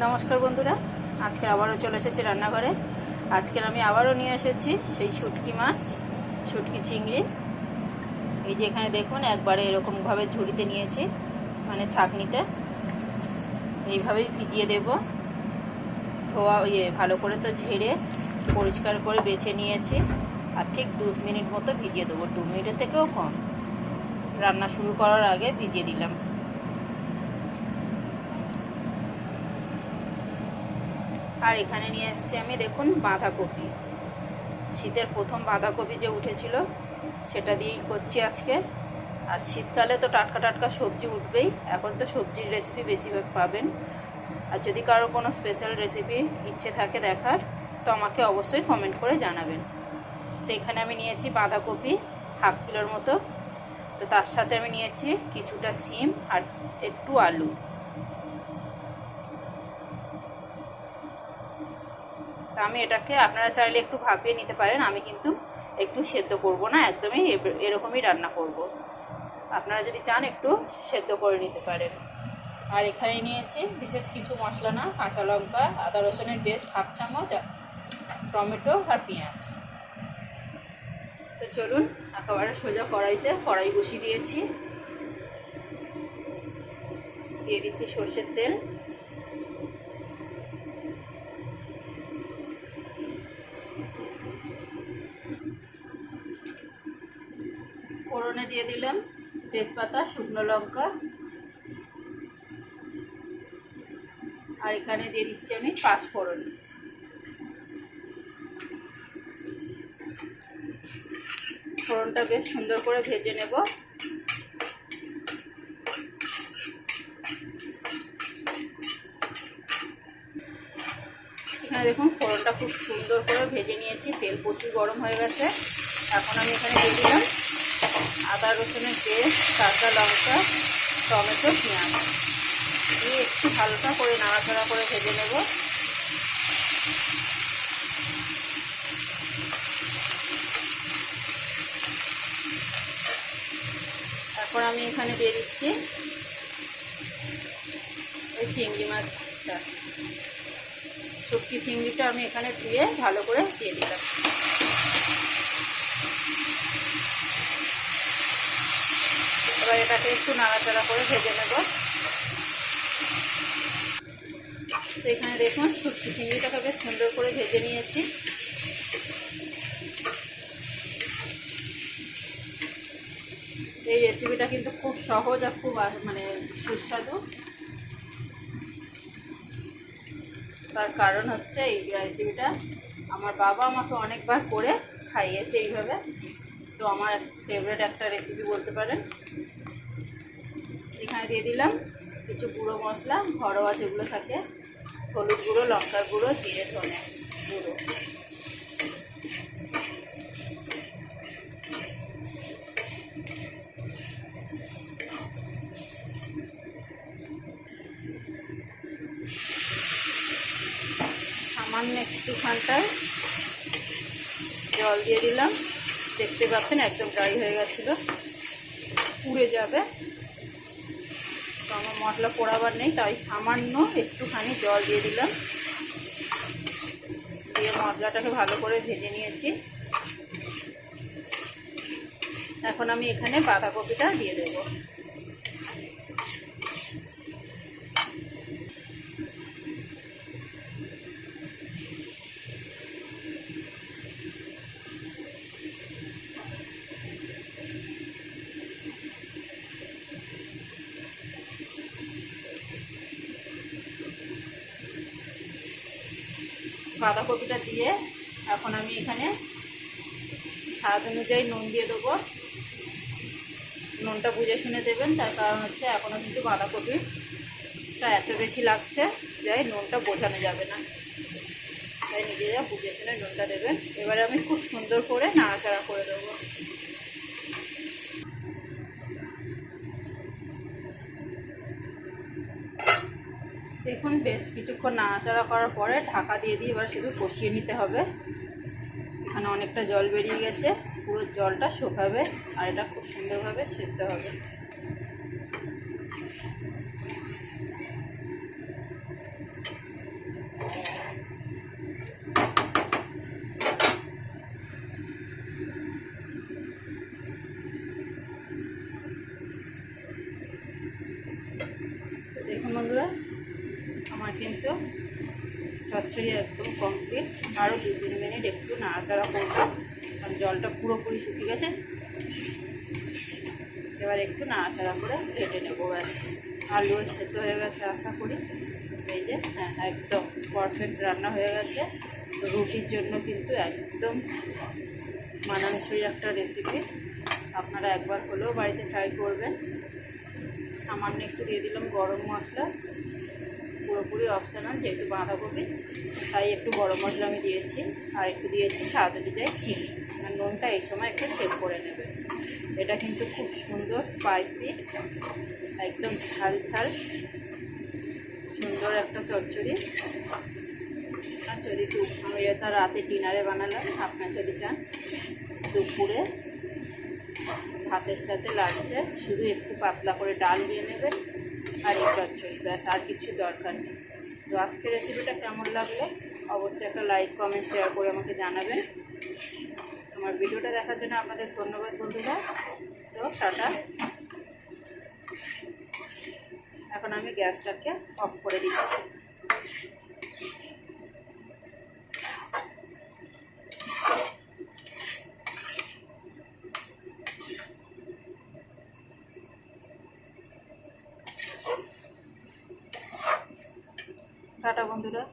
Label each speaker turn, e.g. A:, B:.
A: নমস্কার বন্ধুরা, আজকে আবারও চলে এসেছি রান্নাঘরে। আজকের আমি আবারও নিয়ে এসেছি সেই শুটকি মাছ, শুটকি চিংড়ি। এই যে এখানে দেখুন, একবারে এরকমভাবে ঝুড়িতে নিয়েছি, মানে ছাঁকনিতে। এইভাবেই ভিজিয়ে দেব। ধোয়া ভালো করে তো ঝেড়ে পরিষ্কার করে বেছে নিয়েছি, আর ঠিক 2 মিনিট মতো ভিজিয়ে দেবো। 2 মিনিটের থেকেও কম। রান্না শুরু করার আগে ভিজিয়ে দিলাম। আর এখানে নিয়ে এসেছি আমি, দেখুন, বাঁধাকপি। শীতের প্রথম বাঁধাকপি যে উঠেছিল সেটা দিয়েই করছি আজকে। আর শীতকালে তো টাটকা টাটকা সবজি উঠবেই। এখন তো সবজির রেসিপি বেশিরভাগ পাবেন। আর যদি কারো কোনো স্পেশাল রেসিপি ইচ্ছে থাকে দেখার, তো আমাকে অবশ্যই কমেন্ট করে জানাবেন। তো এখানে আমি নিয়েছি বাঁধাকপি 1/2 কিলোর মতো। তো তার সাথে আমি নিয়েছি কিছুটা শিম আর একটু আলু। তা আমি এটাকে, আপনারা চাইলে একটু ভাপিয়ে নিতে পারেন, আমি কিন্তু একটু সেদ্ধ করব না, একদমই এরকমই রান্না করব। আপনারা যদি চান একটু সেদ্ধ করে নিতে পারেন। আর এখানে নিয়েছি বিশেষ কিছু মশলা না, কাঁচা লঙ্কা, আদা রসুনের পেস্ট 1/2 চামচ, টমেটো আর পেঁয়াজ। তো চলুন একেবারে সোজা কড়াইতে, কড়াই বসিয়ে দিয়েছি। দিয়ে দিচ্ছি সর্ষের তেল। ফোড়নে দিয়ে দিলাম তেজপাতা, শুকনো লঙ্কা, আর এখানে দিয়ে দিচ্ছি আমি 5 ফোড়ন। ফোড়নটা বেশ সুন্দর করে ভেজে নেব। এখানে দেখুন ফোড়নটা খুব সুন্দর করে ভেজে নিয়েছি, তেল প্রচুর গরম হয়ে গেছে। এখন আমি এখানে দিয়ে দিলাম আদা রসুনের পেস্ট, কাঁচা লঙ্কা, টমেটো, পেঁয়াজ দিয়ে একটু হালকা করে নাড়াচাড়া করে ভেজে নেব। এখন আমি এখানে দিয়ে দিচ্ছি ওই চিংড়ি মাছটা, শুটকি চিংড়িটা আমি এখানে ধুয়ে ভালো করে দিয়ে দিলাম। এবার এটাকে একটু নাড়াচাড়া করে ভেজে নেব। তো এখানে দেখুন শুটকি চিংড়িটাকে বেশ সুন্দর করে ভেজে নিয়েছি। এই রেসিপিটা কিন্তু খুব সহজ আর খুব মানে সুস্বাদু। তার কারণ হচ্ছে এই রেসিপিটা আমার বাবা আমাকে অনেকবার করে খাইয়েছে এইভাবে। তো আমার ফেভারিট একটা রেসিপি বলতে পারেন। এখানে দিয়ে দিলাম কিছু গুঁড়ো মশলা, ঘরোয়া যেগুলো থাকে, হলুদ গুঁড়ো, লঙ্কার গুঁড়ো, জিরে ধনে গুঁড়ো। সামান্য একটুখানটায় জল দিয়ে দিলাম। দেখতে পাচ্ছেন একদম ড্রাই হয়ে গেছিলো, পুড়ে যাবে। তো আমার মশলা পোড়াবার নেই, তাই সামান্য একটুখানি জল দিয়ে দিলাম। দিয়ে মশলাটাকে ভালো করে ভেজে নিয়েছি। এখন আমি এখানে বাঁধাকপিটা দিয়ে দেব। বাঁধাকপিটা দিয়ে এখন আমি এখানে স্বাদ অনুযায়ী নুন দিয়ে দেবো। নুনটা বুঝে শুনে দেবেন, তার কারণ হচ্ছে এখনও কিন্তু বাঁধাকপিটা এত বেশি লাগছে যাই নুনটা বোঝানো যাবে না, তাই নিজেরা বুঝে শুনে নুনটা দেবেন। এবারে আমি খুব সুন্দর করে নাড়াচাড়া করে দেবো। দেখুন বেশ কিছুক্ষণ নাড়াচাড়া করার পরে ঢাকা দিয়ে দিয়ে এবার শুধু কষিয়ে নিতে হবে। এখানে অনেকটা জল বেরিয়ে গেছে, পুরো জলটা শুকাবে আর এটা খুব সুন্দরভাবে সেদ্ধ হবে। বন্ধুরা, আমার কিন্তু চচ্চড়ি একদম কমপ্লিট। আরও 2-3 মিনিট একটু নাড়াচাড়া করবো, কারণ জলটা পুরোপুরি শুকিয়ে গেছে। এবার একটু নাড়াচাড়া করে কেটে নেবো, ব্যাস। আলুও সেদ্ধ হয়ে গেছে আশা করি। এই যে হ্যাঁ, একদম পারফেক্ট রান্না হয়ে গেছে। রুটির জন্য কিন্তু একদম মানানসই একটা রেসিপি। আপনারা একবার হলেও বাড়িতে ট্রাই করবেন। সামান্য একটু দিয়ে দিলাম গরম মশলা, পুরোপুরি অপশনাল, যেহেতু বাঁধাকপি তাই একটু গরম মশলা আমি দিয়েছি। আর একটু দিয়েছি স্বাদ অনুযায়ী চিনি। আর নুনটা এই সময় একটু চেক করে নেবে। এটা কিন্তু খুব সুন্দর স্পাইসি, একদম ঝাল ঝাল সুন্দর একটা চচ্চড়ি। আর যদি আমি এটা রাতে ডিনারে বানালাম, আপনারা যদি চান দুপুরে ভাতের সাথে লাগছে, শুধু একটু পাতলা করে ডাল দিয়ে নেবেন আর এই চচ্চড়ি, ব্যাস, আর কিছু দরকার নেই। তো আজকের রেসিপিটা কেমন লাগলো অবশ্যই একটা লাইক, কমেন্ট, শেয়ার করে আমাকে জানাবেন। আমার ভিডিওটা দেখার জন্য আপনাদের ধন্যবাদ বন্ধুরা। তো টাটা। এখন আমি গ্যাসটাকে অফ করে দিচ্ছি। টাটা বন্ধুরা।